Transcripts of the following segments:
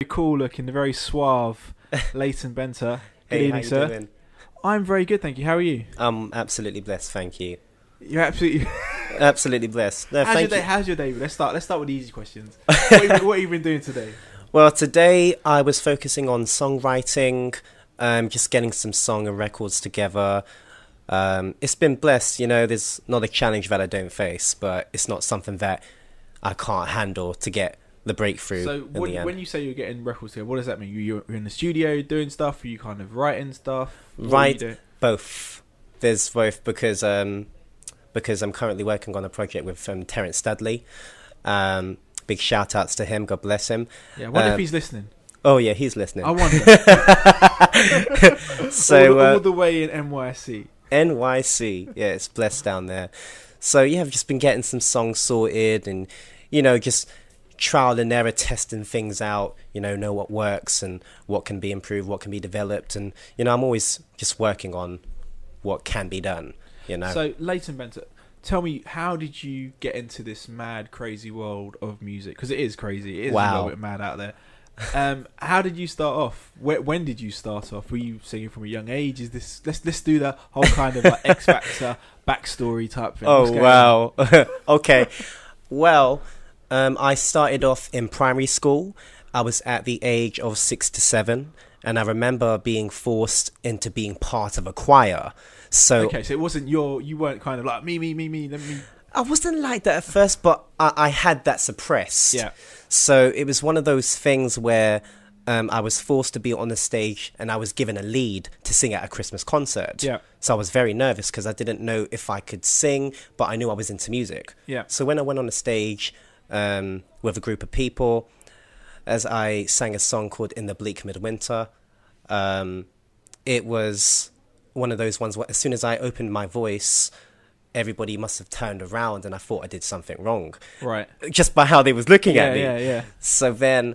Cool looking, very suave Leyton Benta. Good Hey, evening, how you sir. doing? I'm very good, thank you. How are you? I'm absolutely blessed, thank you. You're absolutely. Absolutely blessed. No, How's your thank day? you. How's your day? Let's start with the easy questions. What have you been doing today? Well, today I was focusing on songwriting, just getting some song and records together. It's been blessed, you know. There's not a challenge that I don't face, but it's not something that I can't handle to get the breakthrough. So, in the end. when you say you're getting records here, what does that mean? You're in the studio doing stuff? Are you kind of writing stuff? What are you Right, doing? both. There's both because I'm currently working on a project with Terence Dudley. Big shout outs to him. God bless him. Yeah, I wonder if he's listening. Oh yeah, he's listening. I wonder. So all the way in NYC. NYC, yeah, it's blessed down there. So yeah, I've just been getting some songs sorted, and you know, just trial and error, testing things out. You know what works and what can be improved, what can be developed, and you know, I'm always just working on what can be done. You know. So, Leyton Benta, tell me, how did you get into this mad, crazy world of music? Because it is crazy. It is a little bit mad out there. How did you start off? When did you start off? Were you singing from a young age? Is this let's do the whole kind of like X Factor backstory type thing? Oh wow. Okay. Well, I started off in primary school. I was at the age of 6 to 7, and I remember being forced into being part of a choir. So okay, so it wasn't you weren't kind of like me, let me. I wasn't like that at first, but I had that suppressed. Yeah. So it was one of those things where I was forced to be on the stage, and I was given a lead to sing at a Christmas concert. Yeah. So I was very nervous because I didn't know if I could sing, but I knew I was into music. Yeah. So when I went on the stage with a group of people, as I sang a song called "In the Bleak Midwinter," it was one of those ones where as soon as I opened my voice, everybody must have turned around, and I thought I did something wrong. Right. Just by how they was looking at me. Yeah. So then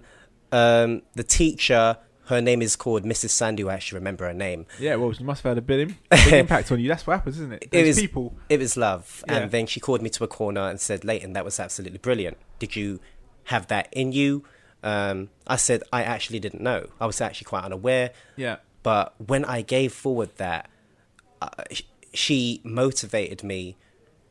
the teacher, her name is called Mrs. Sandu. I actually remember her name. Yeah, well, she must have had a big impact on you. That's what happens, isn't it? It was people. It was love. Yeah. And then she called me to a corner and said, "Leyton, that was absolutely brilliant. Did you have that in you?" I said, "I actually didn't know. I was actually quite unaware." Yeah. But when I gave forward that, she motivated me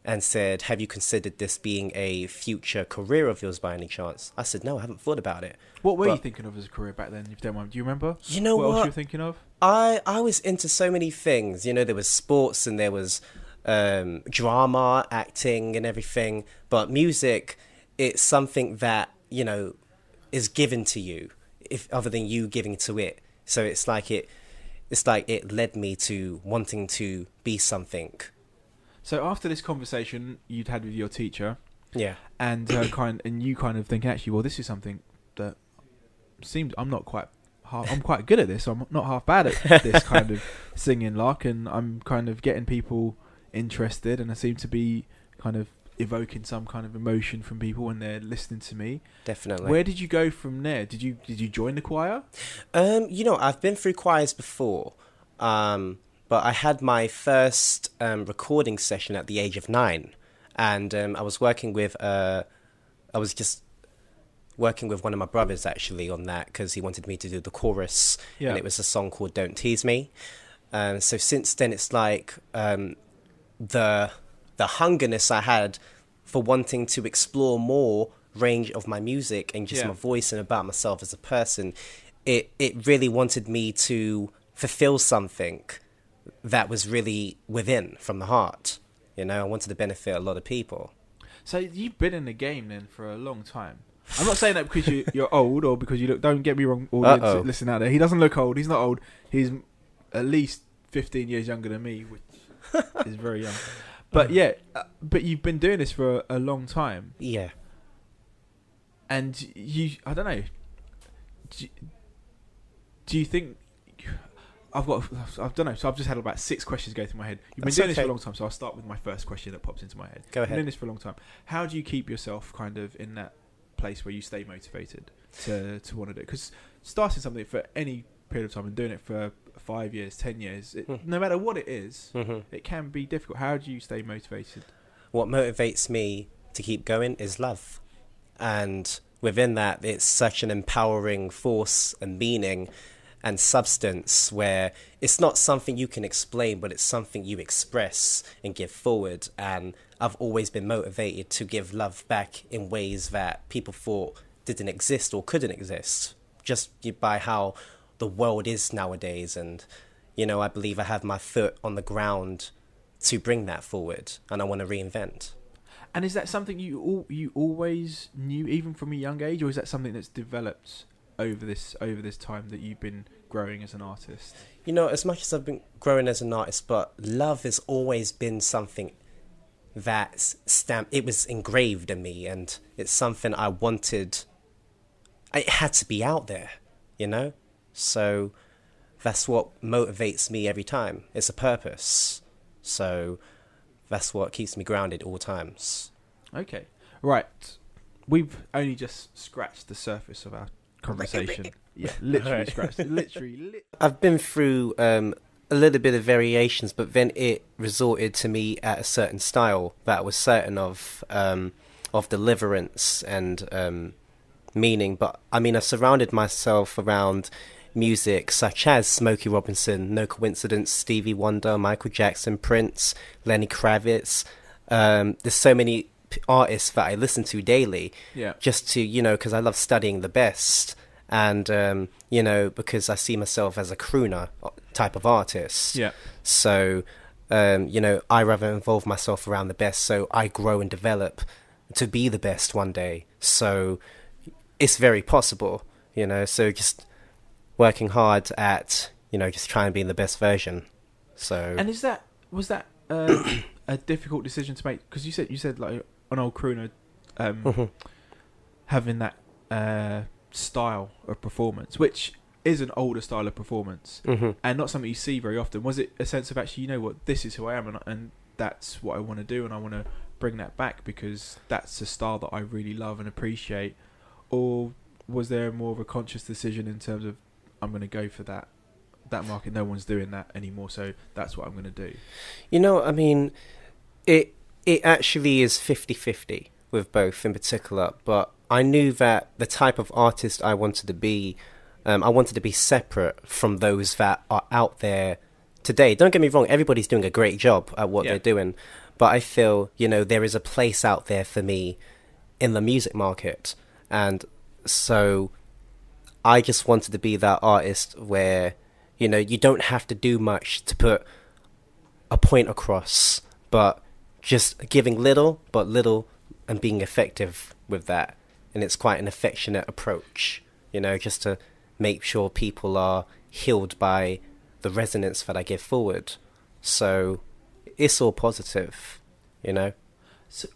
and said, "Have you considered this being a future career of yours by any chance?" I said, "No, I haven't thought about it." What were you thinking of as a career back then, if you don't mind? Do you remember? You know what else what? you were thinking of? I was into so many things. You know, there was sports and there was drama, acting and everything. But music, it's something that, you know, is given to you, if other than you giving to it. So it's like it led me to wanting to be something. So after this conversation you'd had with your teacher, Yeah. and you kind of think, actually, well, this is something that seems I'm quite good at this. I'm not half bad at this kind of singing lark, and I'm kind of getting people interested, and I seem to be kind of evoking some kind of emotion from people when they're listening to me. Definitely. Where did you go from there? Did you join the choir? You know, I've been through choirs before, but I had my first recording session at the age of 9, and I was working with just working with one of my brothers actually on that because he wanted me to do the chorus, Yeah. and it was a song called "Don't Tease Me." So since then, it's like the hungerness I had for wanting to explore more range of my music and just Yeah. my voice and about myself as a person. It really wanted me to fulfill something that was really within from the heart. You know, I wanted to benefit a lot of people. So you've been in the game then for a long time. I'm not saying that because you're old or because you look. Don't get me wrong, audience. Uh-oh. Listen out there. He doesn't look old. He's not old. He's at least 15 years younger than me, which is very young. But yeah, but you've been doing this for a long time, Yeah. and I don't know. Do you think I don't know. So I've just had about 6 questions go through my head. You've been That's doing this for okay. a long time, so I'll start with my first question that pops into my head. Go You've been ahead. doing this for a long time. How do you keep yourself kind of in that place where you stay motivated to want to do it? Because starting something for any period of time and doing it for 5 years, 10 years, no matter what it is, it can be difficult. How do you stay motivated? What motivates me to keep going is love. And within that, it's such an empowering force and meaning and substance where it's not something you can explain, but it's something you express and give forward. And I've always been motivated to give love back in ways that people thought didn't exist or couldn't exist, just by how the world is nowadays. And, you know, I believe I have my foot on the ground to bring that forward, and I want to reinvent. And is that something you always knew, even from a young age, or is that something that's developed over this time that you've been growing as an artist? You know, as much as I've been growing as an artist, but love has always been something that's it was engraved in me, and it's something I wanted. It had to be out there, you know? So that's what motivates me every time. It's a purpose. So that's what keeps me grounded all times. Okay. Right. We've only just scratched the surface of our conversation. Yeah, literally scratched it. Literally. I've been through a little bit of variations, but then it resorted to me at a certain style that was certain of deliverance and meaning. But I mean, I've surrounded myself around music such as Smokey Robinson, No Coincidence, Stevie Wonder, Michael Jackson, Prince, Lenny Kravitz. There's so many artists that I listen to daily, just to, you know, because I love studying the best, and you know, because I see myself as a crooner type of artist. Yeah. So you know, I rather involve myself around the best, so I grow and develop to be the best one day. So it's very possible, you know. So just working hard at, you know, just trying to be the best version. So. And was that a difficult decision to make? Because you said like an old crooner having that style of performance, which is an older style of performance, and not something you see very often. Was it a sense of actually, you know what, this is who I am, and that's what I want to do, and I want to bring that back because that's a style that I really love and appreciate? Or was there more of a conscious decision in terms of, I'm going to go for that market, no one's doing that anymore, so that's what I'm going to do? You know, I mean, it actually is 50-50 with both in particular, but I knew that the type of artist I wanted to be separate from those that are out there today. Don't get me wrong, everybody's doing a great job at what they're doing, but I feel, you know, there is a place out there for me in the music market, and so I just wanted to be that artist where, you know, you don't have to do much to put a point across, but just giving little and being effective with that. And it's quite an affectionate approach, you know, just to make sure people are healed by the resonance that I give forward. So it's all positive, you know. So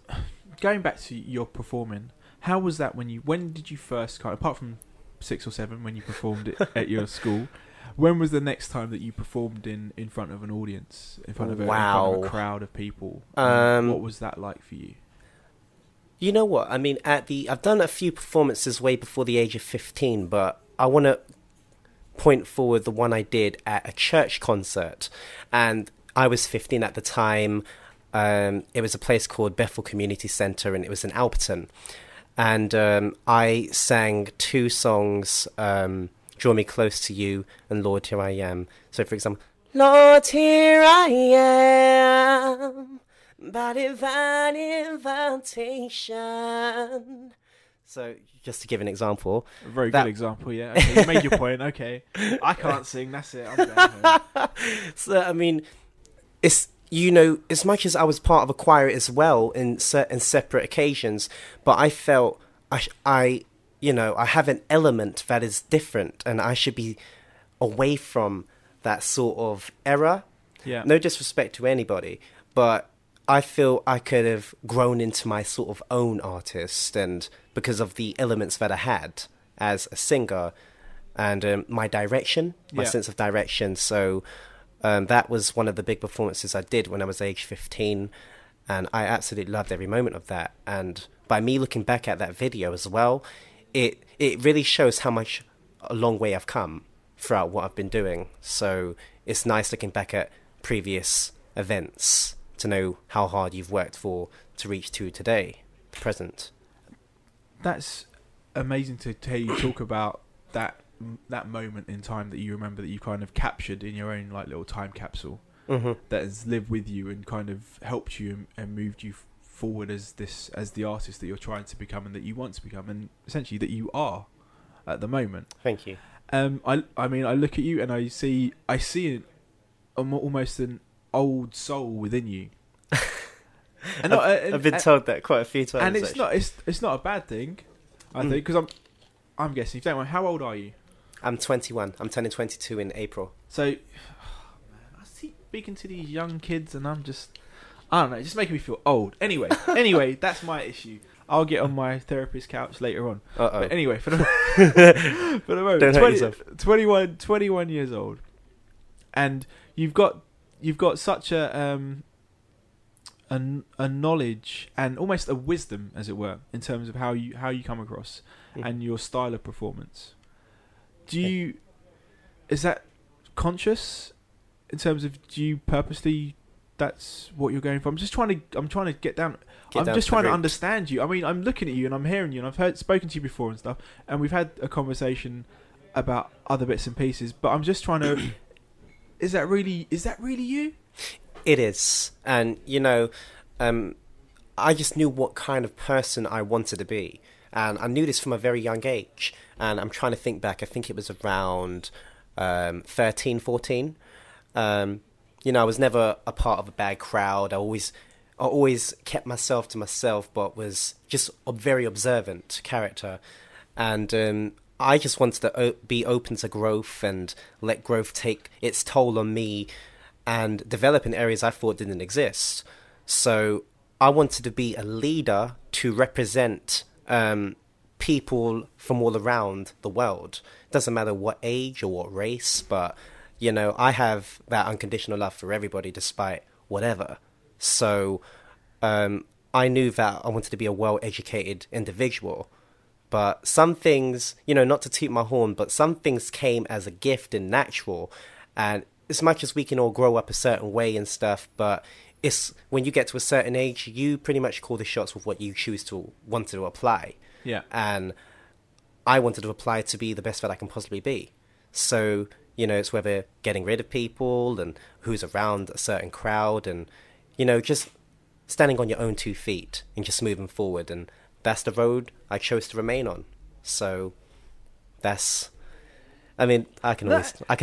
going back to your performing, how was that when did you first apart from 6 or 7 when you performed it at your school, when was the next time that you performed in front of an audience, in front of a crowd of people? What was that like for you? You know what, I mean, I've done a few performances way before the age of 15, but I want to point forward the one I did at a church concert, and I was 15 at the time. It was a place called Bethel Community Centre, and it was in Alberton. And I sang 2 songs, Draw Me Close to You and Lord, Here I Am. So, for example, Lord, here I am, by divine invitation. So, just to give an example. A very good example, yeah. Okay, you made your point, okay. I can't sing, that's it, I'm going home. So, I mean, it's, you know, as much as I was part of a choir as well in certain separate occasions, but I felt I you know, I have an element that is different, and I should be away from that sort of era. Yeah. No disrespect to anybody, but I feel I could have grown into my sort of own artist, and because of the elements that I had as a singer, and my direction, my sense of direction. So that was one of the big performances I did when I was age 15, and I absolutely loved every moment of that. And by me looking back at that video as well, it really shows how much a long way I've come throughout what I've been doing. So it's nice looking back at previous events to know how hard you've worked to reach to today, the present. that's amazing to hear you talk about that moment in time that you remember, that you kind of captured in your own like little time capsule, that has lived with you and kind of helped you and moved you forward as the artist that you're trying to become and that you want to become, and essentially that you are at the moment. Thank you. I mean, I look at you and I see almost an old soul within you. And I've been told that quite a few times. And it's not a bad thing, I think, because I'm guessing, if you don't mind, how old are you? I'm 21. I'm turning 22 in April. So, man, I see speaking to these young kids, and I don't know, it's just making me feel old. Anyway, that's my issue. I'll get on my therapist's couch later on. But anyway, for the moment, Don't hurt yourself. 21 years old, and you've got such a knowledge and almost a wisdom, as it were, in terms of how you come across and your style of performance. Is that conscious in terms of, do you purposely, that's what you're going for? I'm trying to get down. I'm just trying to understand you. I mean, I'm looking at you and I'm hearing you, and I've spoken to you before and stuff, and we've had a conversation about other bits and pieces, but I'm just trying to, is that really you? It is. And, I just knew what kind of person I wanted to be. And I knew this from a very young age. And I'm trying to think back. I think it was around 13, 14. I was never a part of a bad crowd. I always kept myself to myself, but was just a very observant character. And I just wanted to be open to growth and let growth take its toll on me and develop in areas I thought didn't exist. So I wanted to be a leader to represent people from all around the world. Doesn't matter what age or what race, but, I have that unconditional love for everybody despite whatever. So I knew that I wanted to be a well-educated individual. But some things, not to toot my horn, but some things came as a gift and natural. And as much as we can all grow up a certain way and stuff, but it's when you get to a certain age, you pretty much call the shots with what you want to apply. Yeah. And I wanted to apply to be the best that I can possibly be. So, it's whether getting rid of people and who's around a certain crowd and, just standing on your own 2 feet and just moving forward. And that's the road I chose to remain on. So I can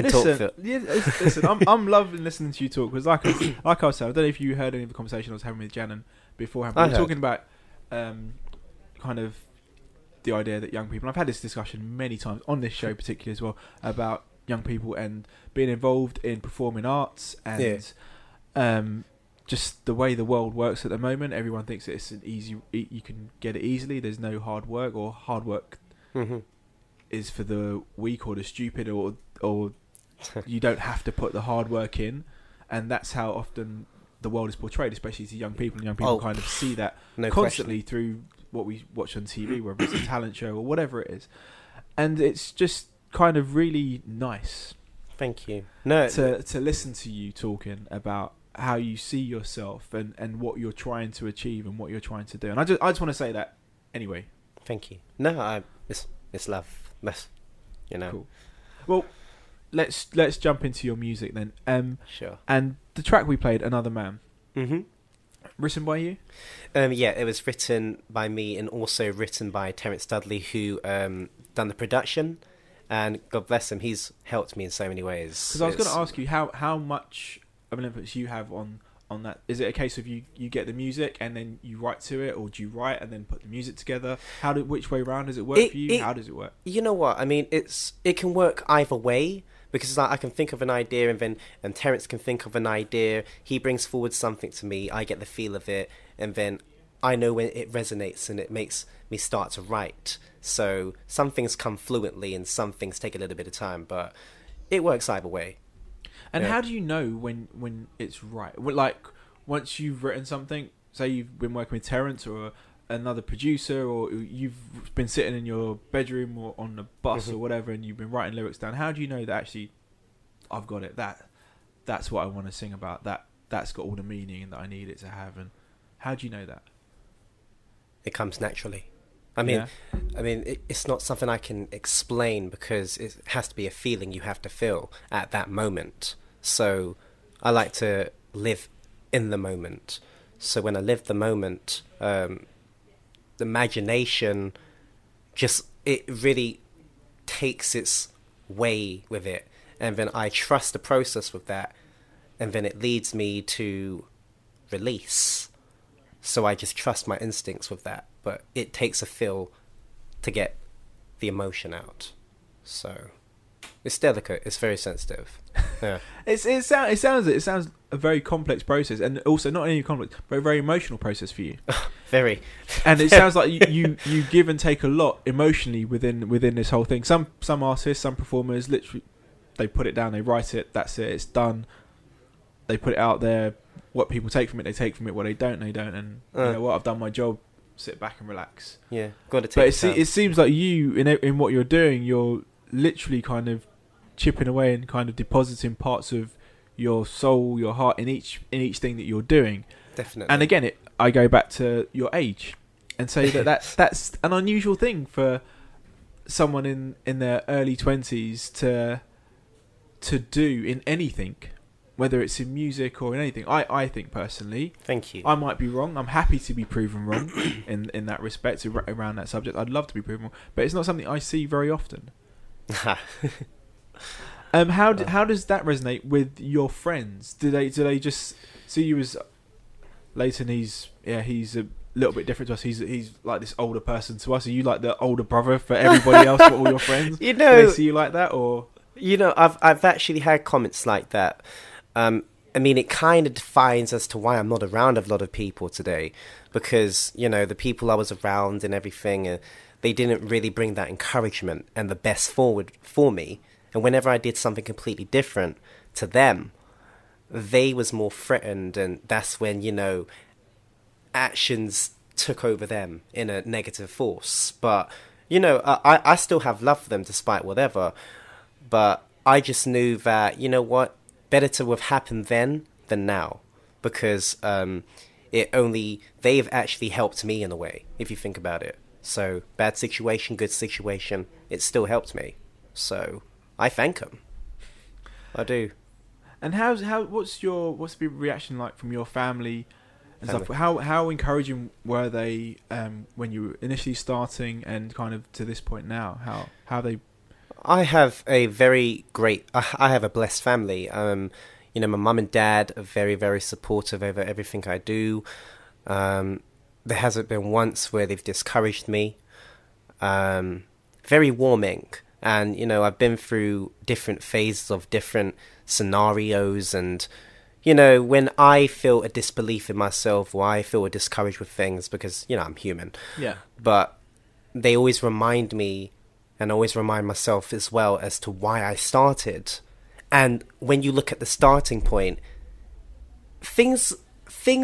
talk. Listen, I'm loving listening to you talk, because like I was saying, I don't know if you heard any of the conversation I was having with Janan beforehand. We were talking about kind of the idea that young people, and I've had this discussion many times on this show particularly as well, about young people and being involved in performing arts and just the way the world works at the moment. Everyone thinks that it's you can get it easily. There's no hard work, or hard work is for the weak or the stupid, or you don't have to put the hard work in. And that's how often the world is portrayed, especially to young people. And young people kind of see that constantly through what we watch on TV, whether it's a talent show or whatever it is. And it's just kind of really nice. Thank you. To listen to you talking about how you see yourself and what you're trying to achieve and what you're trying to do. And I just want to say that anyway. Thank you. It's love. Cool. Well, let's jump into your music then. Sure. And the track we played, Another Man. Written by you? Yeah, it was written by me and also written by Terence Dudley, who done the production. And God bless him, he's helped me in so many ways. Because I was going to ask you how much of an influence you have on that. Is it a case of you get the music and then you write to it, or do you write and then put the music together? Which way around does it work for you? How does it work? You know what? I mean, it can work either way, because I can think of an idea and Terence can think of an idea. He brings forward something to me. I get the feel of it, and then I know when it resonates and it makes me start to write. So some things come fluently and some things take a little bit of time, but it works either way. And how do you know when it's right? Like, once you've written something, say you've been working with Terence or another producer, or you've been sitting in your bedroom or on the bus or whatever, and you've been writing lyrics down, how do you know that actually I've got it? That's what I want to sing about. That's got all the meaning that I need it to have. And how do you know that? It comes naturally. It's not something I can explain because it has to be a feeling you have to feel at that moment. So I like to live in the moment. So when I live the moment, the imagination it really takes its way with it. And then I trust the process with that. And then it leads me to release. So I just trust my instincts with that. But it takes a feel to get the emotion out. So it's delicate. It's very sensitive. Yeah. It sounds a very complex process, and also not only complex, but a very emotional process for you. Very. And it sounds like you give and take a lot emotionally within this whole thing. Some artists, some performers, literally, they put it down, they write it, that's it, it's done. They put it out there. What people take from it, they take from it. What they don't, they don't. And you know what? I've done my job. Sit back and relax. Yeah, got to take. But it seems like you, in what you're doing, you're literally kind of chipping away and kind of depositing parts of your soul, your heart in each thing that you're doing. Definitely. And again, I go back to your age and say that's an unusual thing for someone in their early 20s to do in anything, whether it's in music or in anything. I think personally, thank you, I might be wrong. I'm happy to be proven wrong in that respect around that subject. I'd love to be proven wrong, but it's not something I see very often. How does that resonate with your friends? Do they just see you as Leyton? He's a little bit different to us. He's like this older person to us. Are you like the older brother for everybody else, for all your friends? Do they see you like that, or I've actually had comments like that. It kind of defines as to why I'm not around a lot of people today, because the people I was around and everything, they didn't really bring that encouragement and the best forward for me. And whenever I did something completely different to them, they was more threatened, and that's when actions took over them in a negative force. But I still have love for them despite whatever. But I just knew that better to have happened then than now, because they've actually helped me in a way, if you think about it. So bad situation, good situation, it still helped me. So I thank them. I do. And what's the reaction like from your family and stuff? How encouraging were they when you were initially starting and kind of to this point now? How they? I have a very great. I have a blessed family. My mum and dad are very, very supportive over everything I do. There hasn't been once where they've discouraged me. Very warming. And, I've been through different phases of different scenarios. And, when I feel a disbelief in myself, or I feel discouraged with things, because, I'm human. Yeah. But they always remind me, and always remind myself as well, as to why I started. And when you look at the starting point, things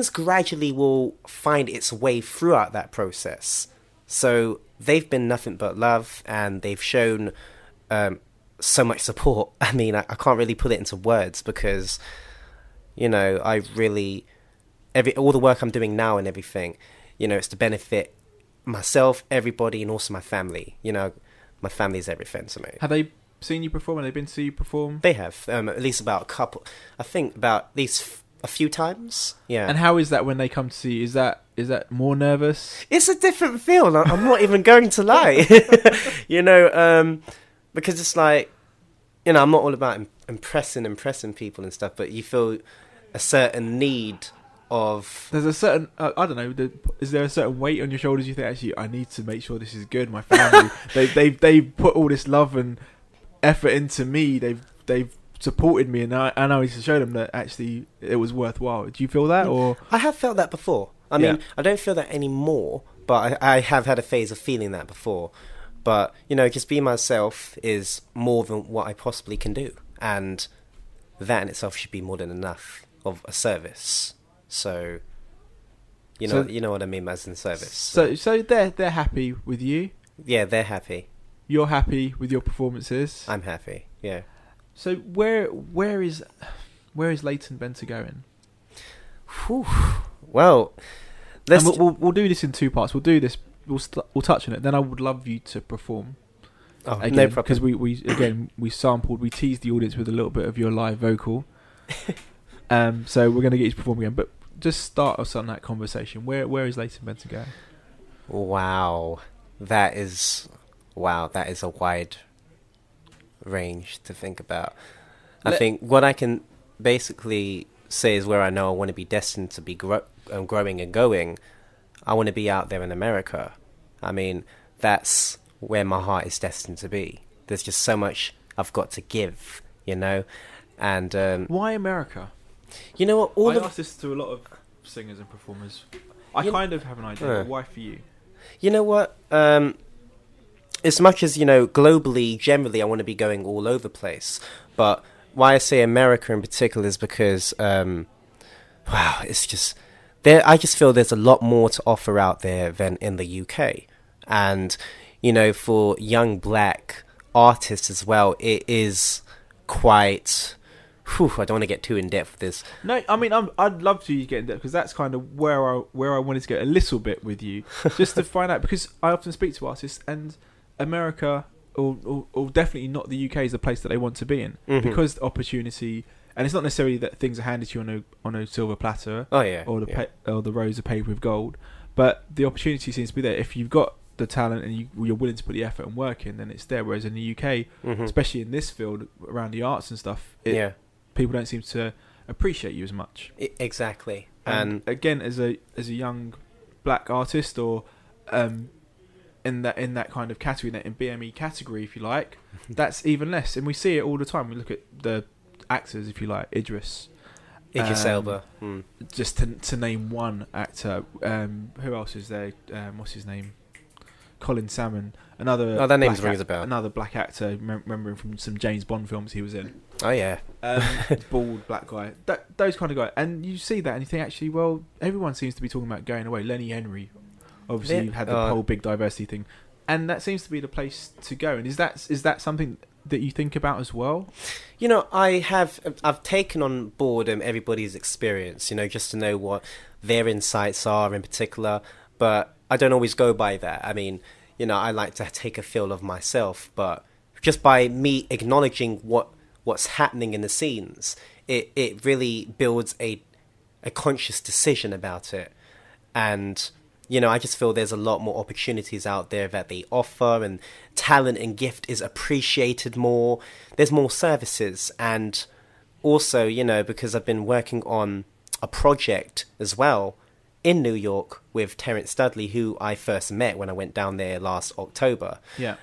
gradually will find its way throughout that process. So they've been nothing but love, and they've shown so much support. I can't really put it into words, because I really all the work I'm doing now and everything, it's to benefit myself, everybody, and also my family. My family's everything to me. Have they seen you perform? Have they been to see you perform? They have, at least about a couple. I think about at least a few times. Yeah. And how is that when they come to see you? Is that more nervous? It's a different feel. I'm not even going to lie. Because it's like, I'm not all about impressing people and stuff, but you feel a certain need of... There's a certain, I don't know, is there a certain weight on your shoulders you think, actually, I need to make sure this is good, my family, they've put all this love and effort into me, they've supported me, and I need to show them that actually it was worthwhile. Do you feel that? Or I have felt that before. I don't feel that anymore, but I have had a phase of feeling that before. But, just being myself is more than what I possibly can do. And that in itself should be more than enough of a service. So, you know what I mean as in service. So they're happy with you? Yeah, they're happy. You're happy with your performances? I'm happy, yeah. So where is Leyton Benta going? Whew. Well, we'll do this in two parts. We'll do this we'll touch on it. Then I would love you to perform. Oh, again, no problem. Because we teased the audience with a little bit of your live vocal. So we're going to get you to perform again. But just start us on that conversation. Where is Leyton Benta going? Wow, that is a wide range to think about. I think what I can basically say is where I know I want to be destined to be growing and going. I want to be out there in America. I mean, that's where my heart is destined to be. There's just so much I've got to give, you know. And why America? You know what? I ask this to a lot of singers and performers. I kind of have an idea, but why for you? You know what? As much as, you know, globally, generally, I want to be going all over the place. But why I say America in particular is because, wow, it's just... I just feel there's a lot more to offer out there than in the UK. And, you know, for young black artists as well, it is quite... Whew, I don't want to get too in depth with this. No, I mean, I'd love to get in depth because that's kind of where I wanted to get a little bit with you, just to find out, because I often speak to artists, and America, or definitely not the UK, is the place that they want to be in, because opportunity, and it's not necessarily that things are handed to you on a silver platter, or the rows of paper with gold, but the opportunity seems to be there. If you've got the talent and you're willing to put the effort and work in, then it's there. Whereas in the UK, especially in this field around the arts and stuff, people don't seem to appreciate you as much. Exactly. And again, as a young black artist, or in that kind of category, in BME category, if you like, that's even less. And we see it all the time. We look at the actors, if you like, Idris Elba. Just to name one actor. Who else is there? What's his name? Colin Salmon. Another. Oh, that name rings a bell. Another black actor. Remembering from some James Bond films he was in. Oh yeah. Bald black guy. Those kind of guys. And you see that, and you think, actually, well, everyone seems to be talking about going away. Lenny Henry, obviously, had the whole big diversity thing, and that seems to be the place to go. And is that something that you think about as well? You know, I've taken on board everybody's experience, you know, just to know what their insights are in particular, but I don't always go by that. I mean, you know, I like to take a feel of myself, but just by me acknowledging what's happening in the scenes, it really builds a conscious decision about it. And, you know, I just feel there's a lot more opportunities out there that they offer, and talent and gift is appreciated more. There's more services. And also, you know, because I've been working on a project as well in New York with Terence Dudley, who I first met when I went down there last October. Yeah.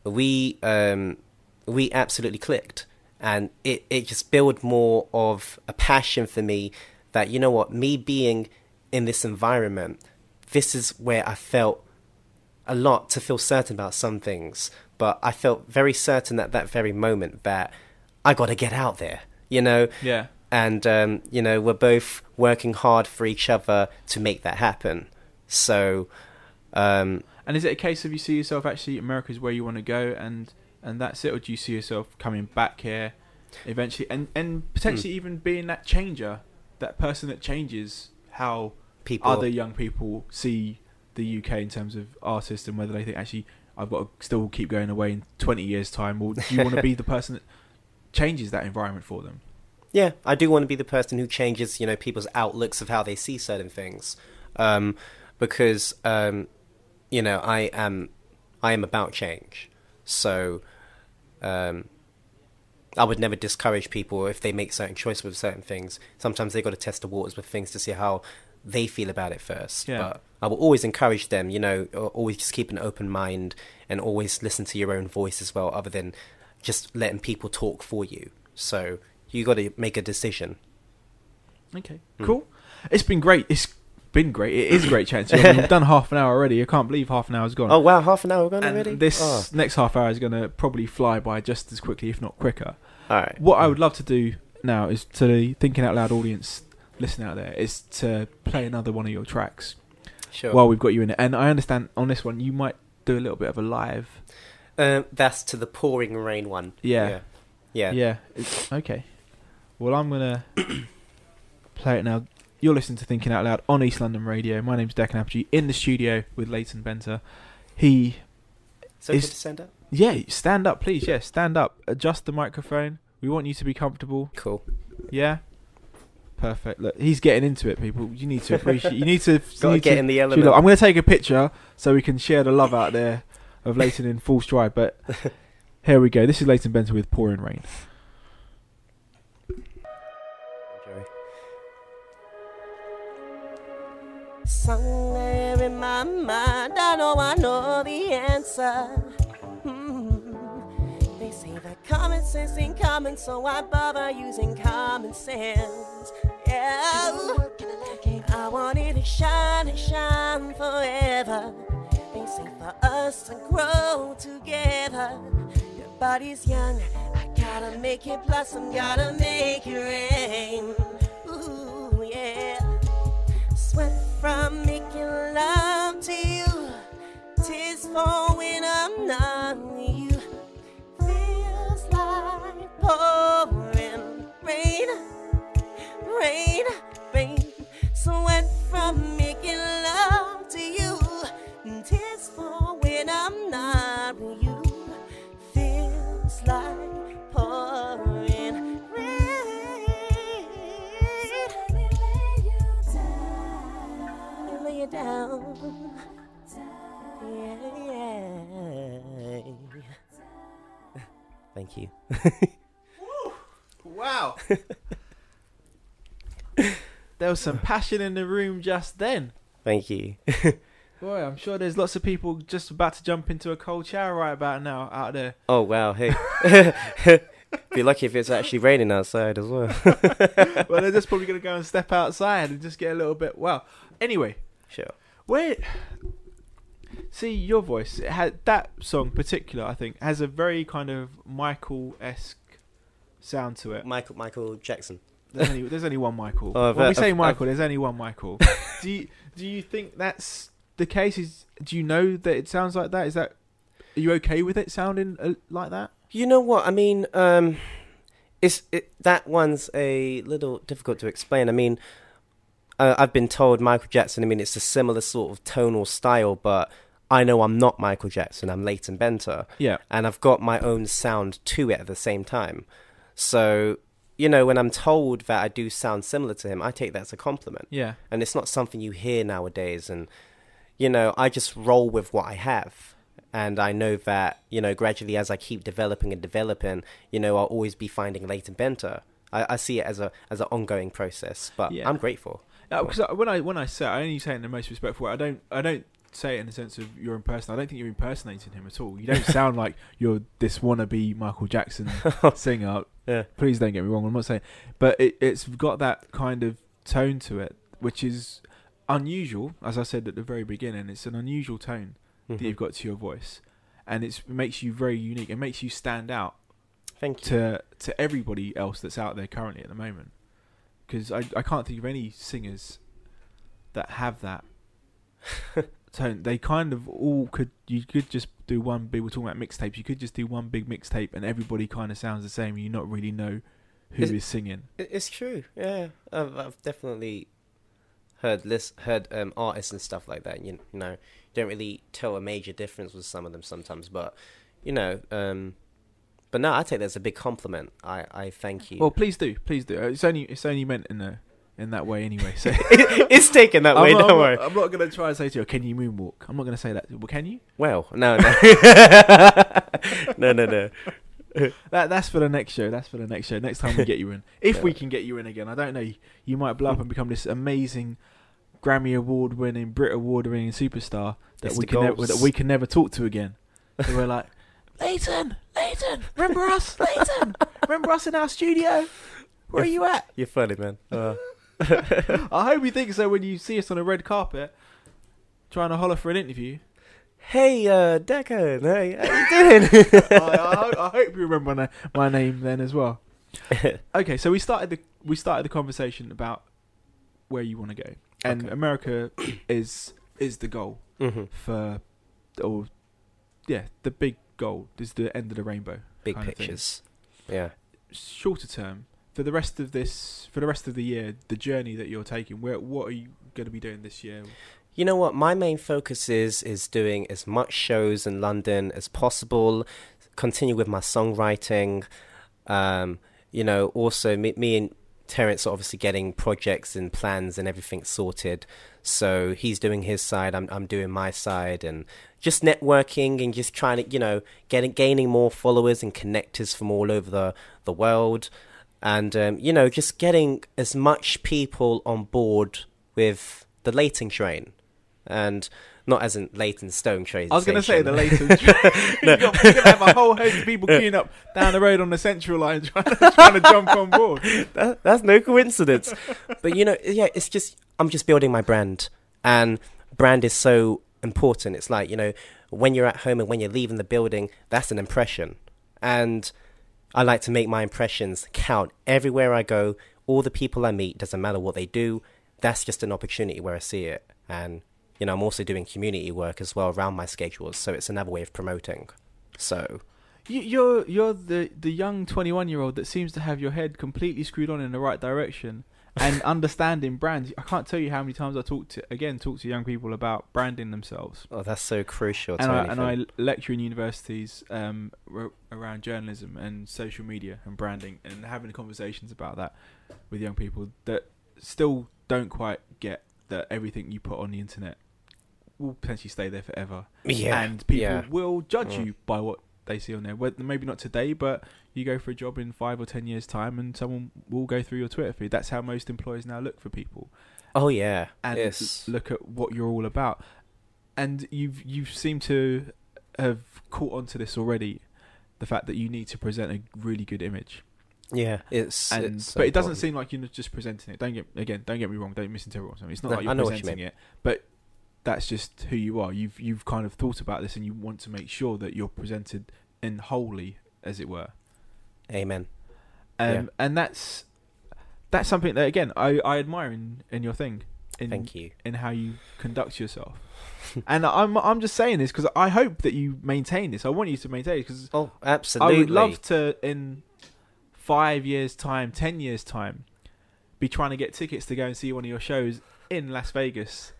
We absolutely clicked, and it just built more of a passion for me that, you know what, me being in this environment, this is where I felt a lot to feel certain about some things, but I felt very certain at that very moment that I got to get out there, you know? Yeah. And, you know, we're both working hard for each other to make that happen. So... and is it a case of you see yourself actually America's where you want to go, and that's it, or do you see yourself coming back here eventually, and potentially even being that changer, that person that changes how other young people see the UK in terms of artists, and whether they think, actually, I've got to still keep going away in 20 years' time, or do you want to be the person that changes that environment for them? Yeah, I do want to be the person who changes, you know, people's outlooks of how they see certain things, because you know, I am about change. So I would never discourage people if they make certain choices with certain things. Sometimes they got to test the waters with things to see how they feel about it first. Yeah. But I will always encourage them, you know, always just keep an open mind and always listen to your own voice as well, other than just letting people talk for you. So you got to make a decision. Okay, cool. It's been great. It is a great chance. We've done half an hour already. I can't believe half an hour's gone. Oh wow, half an hour gone already? This next half hour is going to probably fly by just as quickly, if not quicker. All right. What I would love to do now is, to the Thinking Out Loud audience listening out there, is to play another one of your tracks. Sure. While we've got you in it. And I understand on this one you might do a little bit of a live. That's to the pouring rain one. Yeah. Yeah. Okay. Well, I'm going to play it now. You're listening to Thinking Out Loud on East London Radio. My name's Dekan Apajee, in the studio with Leyton Benta. So good to stand up? Yeah, stand up, please. Yeah, stand up. Adjust the microphone. We want you to be comfortable. Cool. Yeah? Perfect. Look, he's getting into it, people. You need to appreciate... You need to... Get in the element. Look, I'm going to take a picture so we can share the love out there of Leyton in full stride. But here we go. This is Leyton Benta with Pouring Rain. Somewhere in my mind, I know the answer. They say that common sense ain't common, so I bother using common sense. Yeah, I want it to shine and shine forever. They say for us to grow together. Your body's young, I gotta make it blossom, gotta make it rain. Ooh, yeah. Sweat from making love to you, tears fall when I'm not with you. Feels like pouring rain, rain, rain. Sweat from making love to you, tears fall when I'm not with you. Feels like pouring rain. Lay it down. Yeah. Thank you. Wow. There was some passion in the room just then. Thank you. Boy, I'm sure there's lots of people just about to jump into a cold shower right about now out there. Oh, wow. Hey. Be lucky if it's actually raining outside as well. Well, they're just probably going to go and step outside and just get a little bit... Well, anyway. Sure. See, your voice, it had that song particular, I think, has a very kind of Michael-esque sound to it. Michael Jackson. There's only one Michael. Oh, when we say Michael, there's only one Michael. Do you think that's the case? Do you know that it sounds like that? Are you okay with it sounding like that? You know what? I mean, that one's a little difficult to explain. I mean, I've been told Michael Jackson, I mean, it's a similar sort of tonal style, but I know I'm not Michael Jackson. I'm Leyton Benta. Yeah. And I've got my own sound to it at the same time. So, you know, when I'm told that I do sound similar to him, I take that as a compliment. Yeah. And it's not something you hear nowadays. And, you know, I just roll with what I have. And I know that, you know, gradually as I keep developing, you know, I'll always be finding Leyton Benta. I see it as an ongoing process, but yeah. I'm grateful. Because when I say it, I only say it in the most respectful way. I don't say it in the sense of you're impersonating. I don't think you're impersonating him at all. You don't sound like you're this wannabe Michael Jackson singer. Yeah. Please don't get me wrong. I'm not saying, but it's got that kind of tone to it, which is unusual. As I said at the very beginning, it's an unusual tone that you've got to your voice, and it makes you very unique. It makes you stand out. Thank you. To everybody else that's out there currently at the moment. Because I can't think of any singers that have that tone. They kind of all could... You could just do one big... We're talking about mixtapes. You could just do one big mixtape and everybody kind of sounds the same. You not really know who is singing. It's true. Yeah. I've definitely heard artists and stuff like that. You know, don't really tell a major difference with some of them sometimes. But, you know... But no, I take that as a big compliment. I thank you. Well, please do. It's only meant in that way anyway. So it's taken that way. Don't worry. I'm not going to try and say to you, "Can you moonwalk?" I'm not going to say that. Well, can you? Well, no. No. That's for the next show. Next time we get you in, if we can get you in again. I don't know. You might blow up and become this amazing Grammy Award-winning, Brit Award-winning superstar that we can never talk to again. So we're like. Leyton, remember us, Leyton? Remember us in our studio? Where are you at? You're funny, man. I hope you think so when you see us on a red carpet, trying to holler for an interview. Hey, Dekan, hey, how you doing? I hope you remember my name then as well. Okay, so we started the conversation about where you want to go, and okay. America is the goal for, the big goal is the end of the rainbow. Big pictures. Yeah. Shorter term, for the rest of the year, the journey that you're taking, what are you going to be doing this year? You know what? My main focus is doing as much shows in London as possible. Continue with my songwriting. Also me and Terence are obviously getting projects and plans and everything sorted. So he's doing his side, I'm doing my side, and just networking and just trying to, gaining more followers and connectors from all over the world. And, just getting as much people on board with the Leyton train. And not as in Leytonstone train. I was going to say the Leyton train. You're going to have a whole host of people queuing up down the road on the Central line trying to jump on board. That's no coincidence. But, it's just, I'm just building my brand. And brand is so important. It's like, when you're at home and when you're leaving the building, that's an impression. And I like to make my impressions count everywhere I go. All the people I meet, doesn't matter what they do. That's just an opportunity where I see it. And I'm also doing community work as well around my schedules, so it's another way of promoting. So, you're the young 21-year-old that seems to have your head completely screwed on in the right direction and understanding brands. I can't tell you how many times I talk to young people about branding themselves. Oh, that's so crucial. And I lecture in universities around journalism and social media and branding, and having conversations about that with young people that still don't quite get that everything you put on the internet will potentially stay there forever. Yeah. And people will judge you by what they see on there. Maybe not today, but you go for a job in 5 or 10 years' time and someone will go through your Twitter feed. That's how most employers now look for people. Oh, yeah. And look at what you're all about. And you've seemed to have caught on to this already, the fact that you need to present a really good image. Yeah, but it doesn't seem like you're just presenting it. Don't get me wrong. Don't misinterpret something. It's not like you're presenting it, but that's just who you are. You've kind of thought about this, and you want to make sure that you're presented in wholly, as it were. Amen. And that's something that, again, I admire in your thing. Thank you. In how you conduct yourself. And I'm just saying this because I hope that you maintain this. I want you to maintain it because absolutely. I would love to, in 5 years' time, 10 years' time, be trying to get tickets to go and see one of your shows in Las Vegas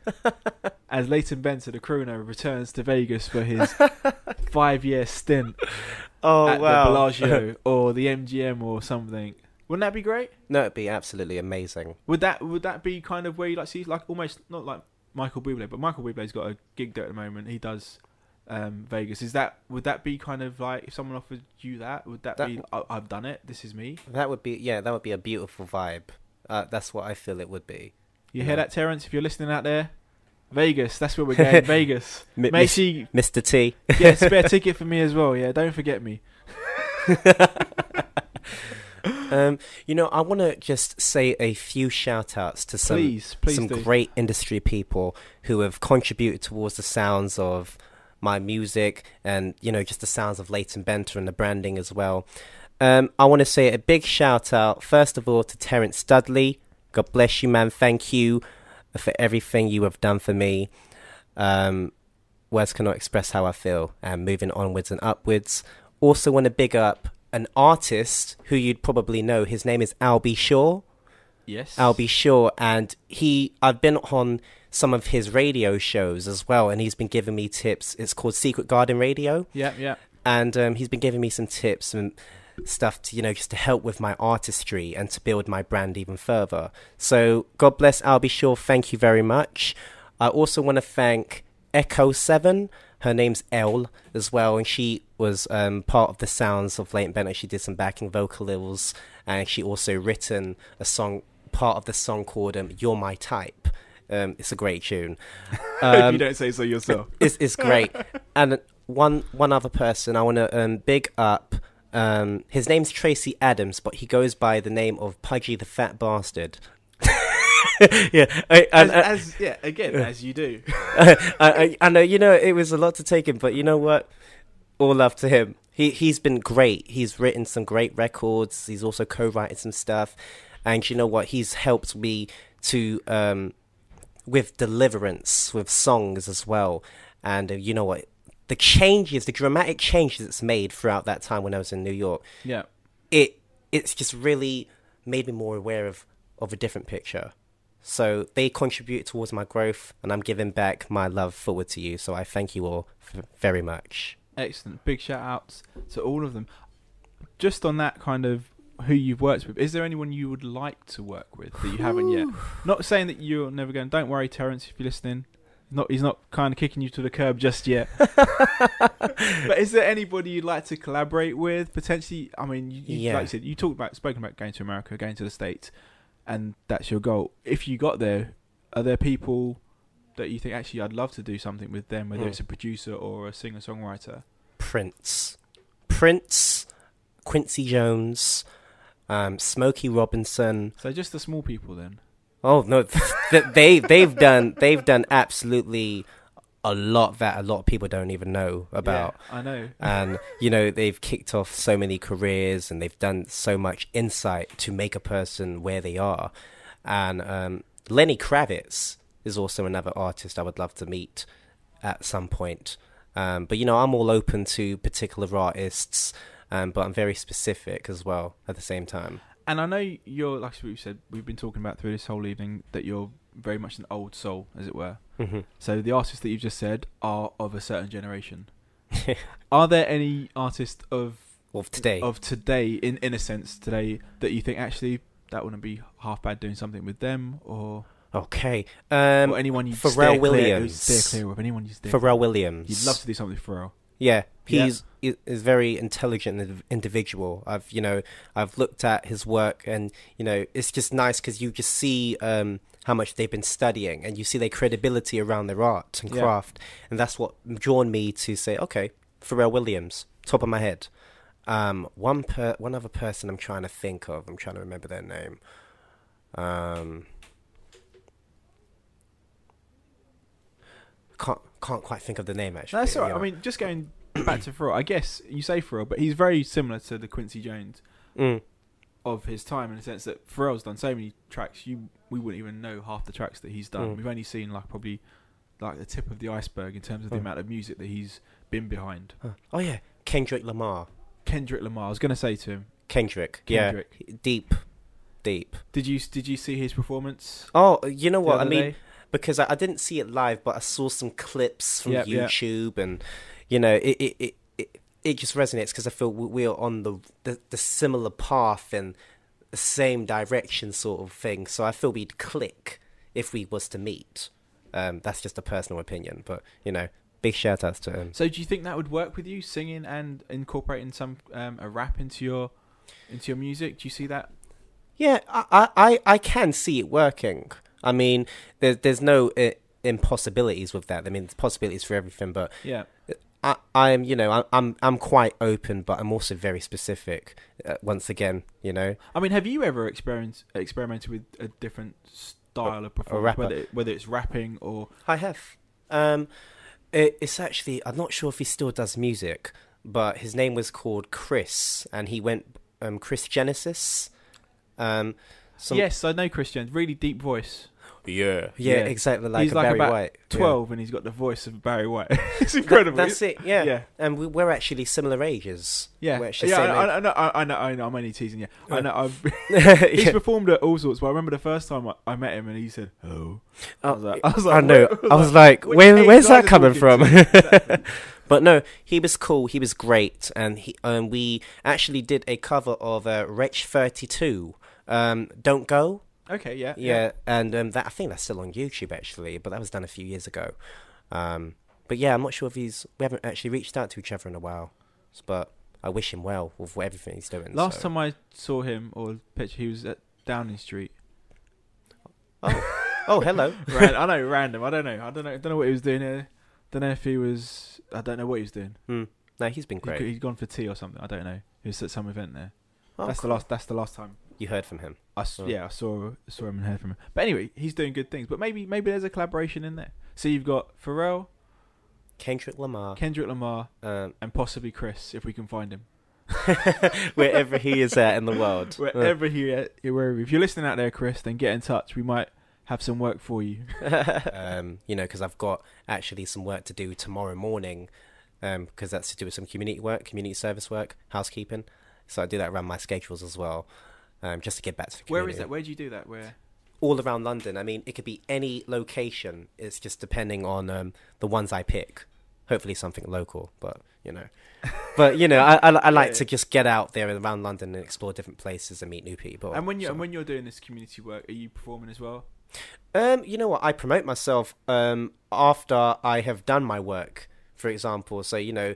as Leyton Benta, the crooner, returns to Vegas for his 5-year stint at the Bellagio or the MGM or something. Wouldn't that be great? No, it'd be absolutely amazing. Would that be kind of where you see, like, almost not like Michael Bublé, but Michael Bublé's got a gig there at the moment. He does Vegas. Would that be kind of like, if someone offered you that, would that be, I've done it, this is me? That would be a beautiful vibe. That's what I feel it would be. You hear that, Terence? If you're listening out there, Vegas, that's where we're going. Vegas. Mr. T. Yeah, spare ticket for me as well. Yeah, don't forget me. I want to just say a few shout-outs to some great industry people who have contributed towards the sounds of my music and, just the sounds of Leyton Benta and the branding as well. I want to say a big shout-out, first of all, to Terence Dudley. God bless you, man. Thank you for everything you have done for me. Words cannot express how I feel. And moving onwards and upwards. Also want to big up an artist who you'd probably know. His name is Albie Shaw. Yes. Albie Shaw. And I've been on some of his radio shows as well. And he's been giving me tips. It's called Secret Garden Radio. Yeah. And he's been giving me some tips and stuff to, just to help with my artistry and to build my brand even further. So God bless Albie Shaw. Thank you very much. I also want to thank Echo 7. Her name's Elle as well, and she was part of the sounds of Leyton Benta. She did some backing vocals, and she also written a song, part of the song called You're My Type. It's a great tune. If you don't say so yourself. It's great. And one other person I want to big up. His name's Tracy Adams, but he goes by the name of Pudgy the Fat Bastard. As you do. I know, it was a lot to take in, but you know what? All love to him. He's been great. He's written some great records. He's also co-written some stuff. And you know what? He's helped me to, with deliverance, with songs as well. And you know what? The dramatic changes it's made throughout that time when I was in New York. Yeah. It's just really made me more aware of a different picture. So they contribute towards my growth, and I'm giving back my love forward to you. So I thank you all very much. Excellent. Big shout outs to all of them. Just on that kind of who you've worked with, is there anyone you would like to work with that you haven't yet? Not saying that you're never going. Don't worry, Terence, if you're listening. He's not kind of kicking you to the curb just yet. But is there anybody you'd like to collaborate with potentially? I mean, like you said, you spoken about going to America, going to the States, and that's your goal. If you got there, are there people that you think actually I'd love to do something with them, whether it's a producer or a singer-songwriter? Prince, Quincy Jones, Smokey Robinson. So just the small people then. Oh no, they've done absolutely a lot that a lot of people don't even know about. Yeah, I know. And they've kicked off so many careers, and they've done so much insight to make a person where they are. And Lenny Kravitz is also another artist I would love to meet at some point. But I'm all open to particular artists, but I'm very specific as well at the same time. And I know you're, like we've said, we've been talking about through this whole evening, that you're very much an old soul, as it were. Mm-hmm. So the artists that you've just said are of a certain generation. Are there any artists of today, in a sense, today, that you think actually that wouldn't be half bad doing something with them, or... Okay. Or anyone you Pharrell Williams. Steer clear of, anyone you steer Pharrell Williams. You'd love to do something with Pharrell. Yeah, he's very intelligent individual. I've looked at his work, and it's just nice because you just see how much they've been studying, and you see their credibility around their art and craft, and that's what drawn me to say, okay, Pharrell Williams, top of my head. One other person I'm trying to think of. I'm trying to remember their name. Can't quite think of the name, actually. That's all right. I mean, just going back to Pharrell, I guess you say Pharrell, but he's very similar to the Quincy Jones of his time, in the sense that Pharrell's done so many tracks, we wouldn't even know half the tracks that he's done. We've only seen probably the tip of the iceberg in terms of the amount of music that he's been behind. Oh yeah, Kendrick Lamar. I was going to say to him. Kendrick. Yeah, deep. Did you see his performance? Oh, you know what I mean. Day? Because I didn't see it live, but I saw some clips from YouTube, and it just resonates because I feel we're on the similar path and the same direction sort of thing. So I feel we'd click if we was to meet. That's just a personal opinion, but big shout outs to him. So do you think that would work with you, singing and incorporating some a rap into your music? Do you see that? Yeah, I can see it working. I mean, there's no impossibilities with that. I mean, there's possibilities for everything, but yeah, I'm quite open, but I'm also very specific. Once again, I mean, have you ever experimented with a different style of performance, whether it's rapping or? I have. It's actually, I'm not sure if he still does music, but his name was called Chris, and he went Chris Genesis. Yes, I know Chris Genesis. Really deep voice. Yeah, exactly like he's Barry about White. 12, and he's got the voice of Barry White. It's incredible. That's it. Yeah. And we're actually similar ages. Yeah, we're actually same age. I know. I'm only teasing you. I know. He's performed at all sorts. But I remember the first time I met him, and he said, "Hello." I was like, I know. I was like, where's that coming from? Exactly. But no, he was cool. He was great, and we actually did a cover of Wretch 32. Don't Go. Okay, yeah, and that I think that's still on YouTube actually, but that was done a few years ago. But yeah, I'm not sure if we haven't actually reached out to each other in a while, but I wish him well with everything he's doing. Last time I saw him or picture, he was at Downing Street. Oh, hello. I know, random. I don't know what he was doing here. Don't know if he was. I don't know what he was doing. No, he's been great. He's gone for tea or something. I don't know. He was at some event there. Oh, that's the last time you heard from him. I saw him and heard from him. But anyway, he's doing good things. But maybe there's a collaboration in there. So you've got Pharrell, Kendrick Lamar, and possibly Chris, if we can find him. Wherever he is at in the world. Wherever if you're listening out there, Chris, then get in touch. We might have some work for you. Because I've got actually some work to do tomorrow morning, because that's to do with some community work, community service work, housekeeping. So I do that around my schedules as well. just to give back to the Where community. is that? Where do you do that? Where? All around London. I mean, it could be any location. It's just depending on the ones I pick. Hopefully something local, but you know. But you know, I like to just get out there around London and explore different places and meet new people. And when you're doing this community work, are you performing as well? You know what? I promote myself after I have done my work. For example, so you know,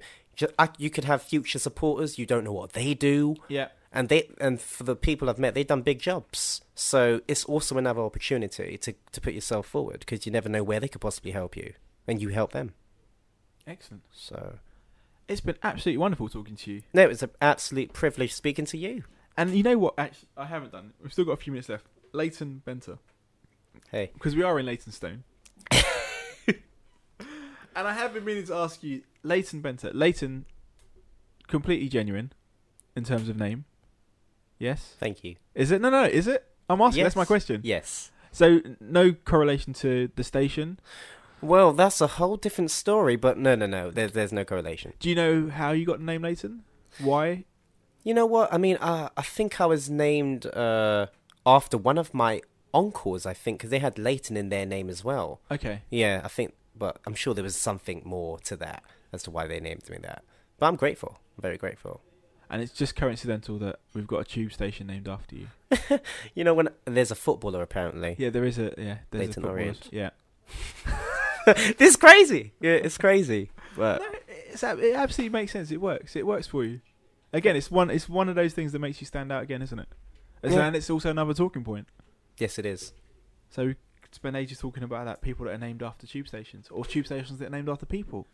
you could have future supporters. You don't know what they do. Yeah. And for the people I've met, they've done big jobs. So it's also another opportunity to put yourself forward, because you never know where they could possibly help you, and you help them. Excellent. So it's been absolutely wonderful talking to you. No, it was an absolute privilege speaking to you. And you know what? Actually, I haven't done. We've still got a few minutes left. Leyton Benta. Hey. Because we are in Leytonstone. And I have been meaning to ask you, Leyton Benta. Leyton, completely genuine in terms of name. Yes? Thank you. Is it? No, is it? I'm asking. Yes. That's my question. Yes. So, no correlation to the station? Well, that's a whole different story, but no. There's no correlation. Do you know how you got the name Leyton? Why? You know what? I mean, I think I was named after one of my uncles, I think, because they had Leyton in their name as well. Okay. Yeah, I think, but I'm sure there was something more to that as to why they named me that. But I'm grateful. I'm very grateful. And it's just coincidental that we've got a tube station named after you. You know, when there's a footballer, apparently. Yeah, there is a... Yeah, there's Leyton a footballer. Orient. Yeah. This is crazy. Yeah, it's crazy. But No, it absolutely makes sense. It works. It works for you. Again, it's one of those things that makes you stand out again, isn't it? Yeah. And it's also another talking point. yes, it is. So we could spend ages talking about that. People that are named after tube stations, or tube stations that are named after people.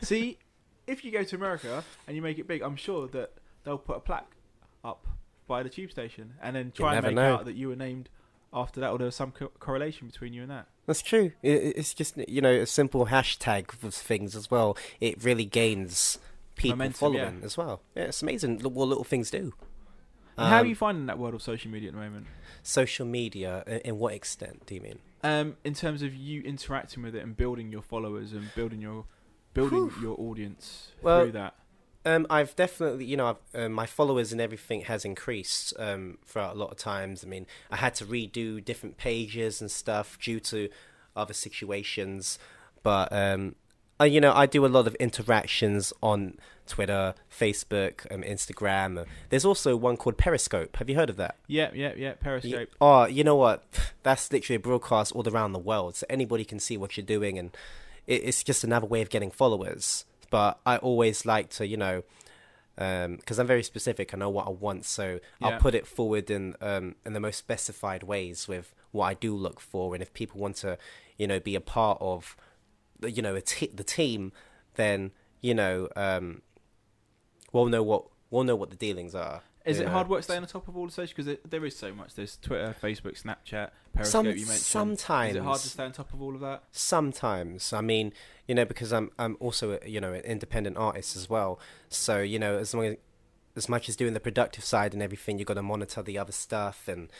See, if you go to America and you make it big, I'm sure that they'll put a plaque up by the tube station and then try and never make know. out that you were named after that, or there was some correlation between you and that. That's true. It's just, you know, a simple hashtag with things as well. It really gains people Momentum, following yeah. as well. Yeah, it's amazing what little things do. And how are you finding that world of social media at the moment? Social media, in what extent do you mean? In terms of you interacting with it and building your followers and building your audience through that. I've definitely, you know, my followers and everything has increased throughout a lot of times. I mean, I had to redo different pages and stuff due to other situations. But, you know, I do a lot of interactions on Twitter, Facebook, Instagram. There's also one called Periscope. Have you heard of that? Yeah, Periscope. Oh, you know what? That's literally a broadcast all around the world. So anybody can see what you're doing. And it's just another way of getting followers. But I always like to, you know, because I'm very specific. I know what I want, so I'll put it forward in the most specified ways with what I do look for. And if people want to, you know, be a part of, you know, the team, then you know, we'll know what the dealings are. Is it hard work staying on top of all the social? Because there is so much. There's Twitter, Facebook, Snapchat, Periscope. You mentioned. Sometimes Is it hard to stay on top of all of that? Sometimes. I mean, you know, because I'm also you know, an independent artist as well. So you know, as much as doing the productive side and everything, you got to monitor the other stuff, and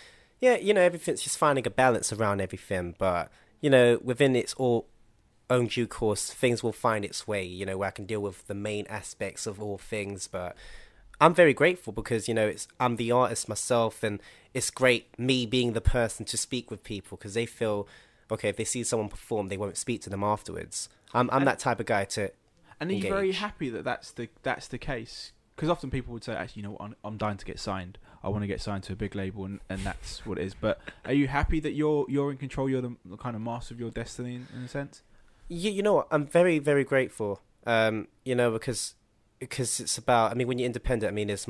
yeah, you know, everything's just finding a balance around everything. But you know, within its own due course, things will find its way. You know, where I can deal with the main aspects of all things, but I'm very grateful because, you know, I'm the artist myself, and it's great me being the person to speak with people because they feel, okay, if they see someone perform, they won't speak to them afterwards. I'm that type of guy to And are you engage. very happy that that's the case? Because often people would say, actually, you know what, I'm dying to get signed. I want to get signed to a big label, and that's what it is. But are you happy that you're in control? You're the kind of master of your destiny in a sense? You know what? I'm very, very grateful, you know, because it's about, I mean, when you're independent, I mean, there's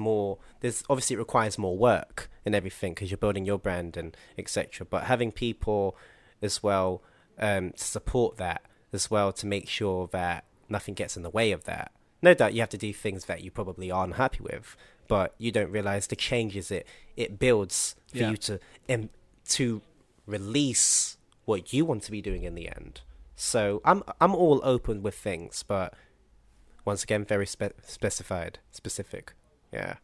obviously it requires more work and everything because you're building your brand and etc. But having people as well to support that as well, to make sure that nothing gets in the way of that. No doubt you have to do things that you probably aren't happy with, but you don't realize the changes it builds for you to release what you want to be doing in the end. So I'm all open with things, but once again, very specific. Yeah.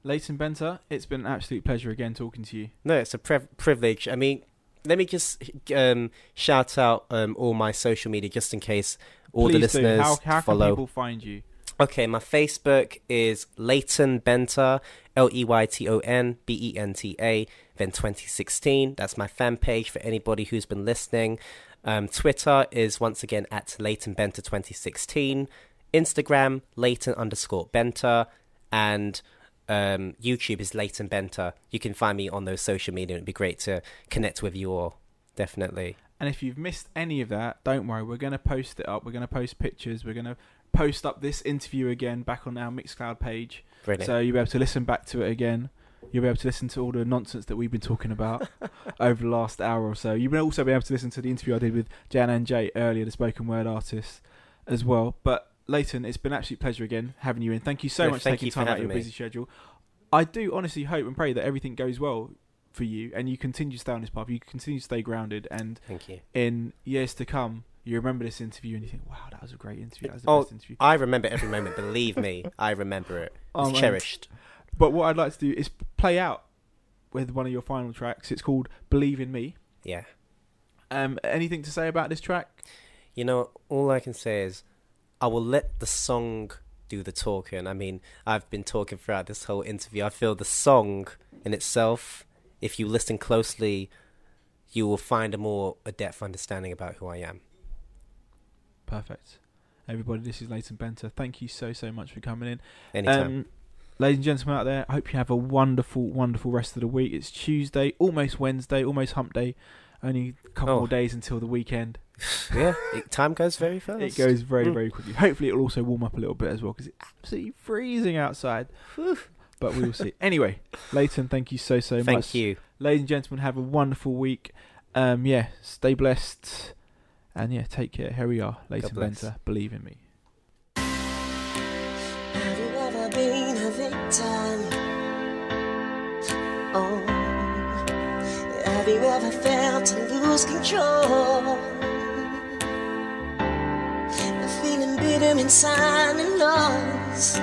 Leyton Benta, it's been an absolute pleasure again talking to you. No, it's a privilege. I mean, let me just shout out all my social media just in case all Please the listeners how follow. can people find you? Okay, my Facebook is Leyton Benta, LeytonBenta, then 2016. That's my fan page for anybody who's been listening. Twitter is once again at Leyton Benta 2016. Instagram, Leyton_Benta. And YouTube is Leyton Benta. You can find me on those social media. It'd be great to connect with you all. Definitely. And if you've missed any of that, don't worry. We're going to post it up. We're going to post pictures. We're going to post up this interview again back on our Mixcloud page. Brilliant. So you'll be able to listen back to it again. You'll be able to listen to all the nonsense that we've been talking about over the last hour or so. You will also be able to listen to the interview I did with Jan and Jay earlier, the spoken word artists, as well. But Leyton, it's been an absolute pleasure again having you in. Thank you so much for taking time out of your busy schedule. I do honestly hope and pray that everything goes well for you and you continue to stay on this path. You continue to stay grounded, and thank you. In years to come, you remember this interview and you think, wow, that was a great interview. That was the best interview. I remember every moment. Believe me, I remember it. It's cherished. But what I'd like to do is play out with one of your final tracks. It's called Believe in Me. Yeah. Anything to say about this track? You know, all I can say is I will let the song do the talking. I mean, I've been talking throughout this whole interview. I feel the song in itself, if you listen closely, you will find a depth understanding about who I am. Perfect. Everybody, this is Leyton Benta. Thank you so much for coming in. Anytime. Ladies and gentlemen out there, I hope you have a wonderful, wonderful rest of the week. It's Tuesday, almost Wednesday, almost hump day. Only a couple more days until the weekend. Yeah, time goes very fast. It goes very, very quickly. Hopefully it'll also warm up a little bit as well, because it's absolutely freezing outside. But we will see. Anyway, Leyton, thank you so much. Thank you. Ladies and gentlemen, have a wonderful week. Stay blessed. And take care. Here we are. Leyton Benta, Believe in Me. Have you ever been a victim? Oh, have you ever felt to lose control? Feeling bitter inside and lost.